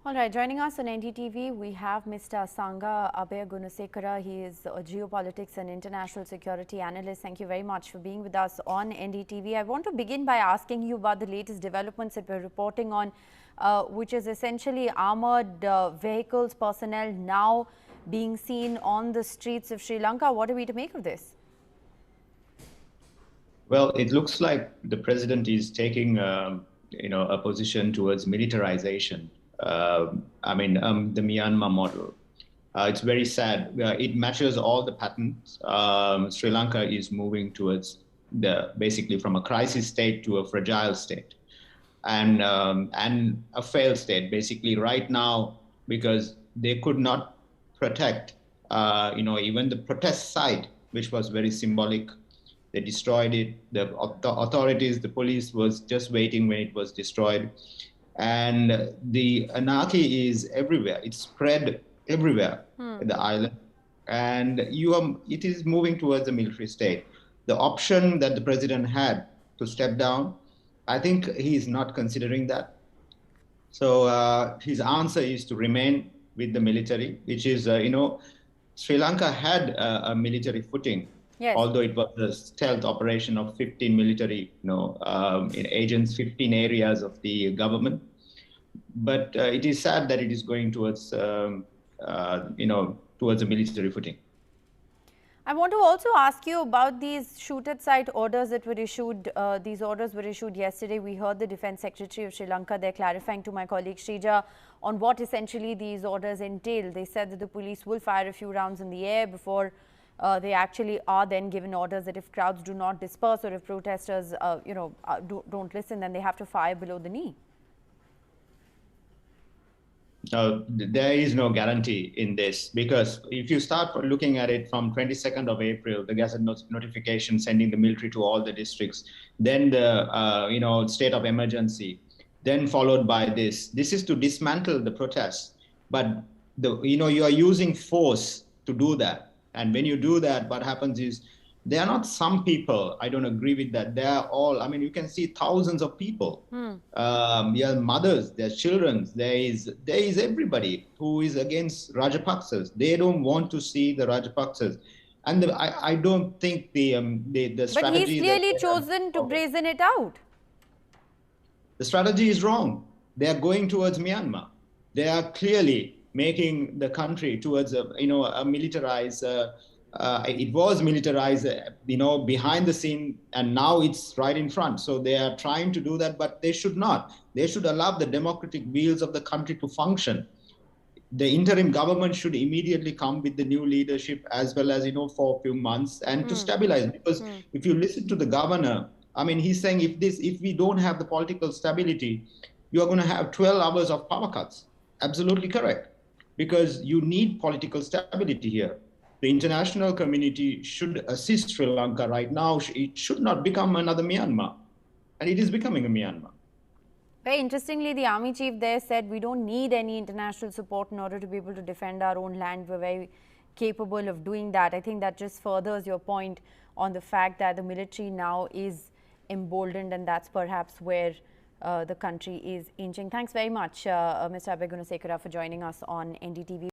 All right, joining us on NDTV, we have Mr. Asanga Abeyagoonasekera. He is a geopolitics and international security analyst. Thank you very much for being with us on NDTV. I want to begin by asking you about the latest developments that we're reporting on, which is essentially armored vehicles, personnel now being seen on the streets of Sri Lanka. What are we to make of this? Well, it looks like the president is taking, a position towards militarization. The Myanmar model. It's very sad. It matches all the patterns. Sri Lanka is moving towards basically from a crisis state to a fragile state, and a failed state. Basically, right now, because they could not protect, even the protest site, which was very symbolic. They destroyed it. The authorities, the police was just waiting when it was destroyed. And the anarchy is everywhere. It's spread everywhere in the island. And it is moving towards a military state. The option that the president had to step down, I think he is not considering that. So his answer is to remain with the military, which is, Sri Lanka had a military footing. Yes. Although it was a stealth operation of 15 military, agents, 15 areas of the government. But it is sad that it is going towards, towards a military footing. I want to also ask you about these shoot-at-sight orders that were issued. These orders were issued yesterday. We heard the Defence Secretary of Sri Lanka there clarifying to my colleague Shrija on what essentially these orders entail. They said that the police will fire a few rounds in the air before they actually are then given orders that if crowds do not disperse or if protesters, don't listen, then they have to fire below the knee. There is no guarantee in this, because if you start looking at it from 22nd of April, the Gazette notification sending the military to all the districts, then the state of emergency, then followed by this. This is to dismantle the protests, but you are using force to do that. And when you do that, what happens is they are not some people. I don't agree with that. They are all, you can see thousands of people. Their mothers, their children. There is everybody who is against Rajapaksas. They don't want to see the Rajapaksas. And I don't think the strategy... But he's clearly chosen to brazen it out. The strategy is wrong. They are going towards Myanmar. They are clearly making the country towards a militarized, it was militarized, behind the scene, and now it's right in front. So they are trying to do that, but they should not. They should allow the democratic wheels of the country to function. The interim government should immediately come with the new leadership as well as, for a few months and to stabilize. Because if you listen to the governor, he's saying if we don't have the political stability, you are going to have 12 hours of power cuts. Absolutely correct. Because you need political stability here. The international community should assist Sri Lanka right now. It should not become another Myanmar. And it is becoming a Myanmar. Very interestingly, the army chief there said we don't need any international support in order to be able to defend our own land. We're very capable of doing that. I think that just furthers your point on the fact that the military now is emboldened, and that's perhaps where the country is inching. Thanks very much, Mr. Abeyagoonasekera, for joining us on NDTV.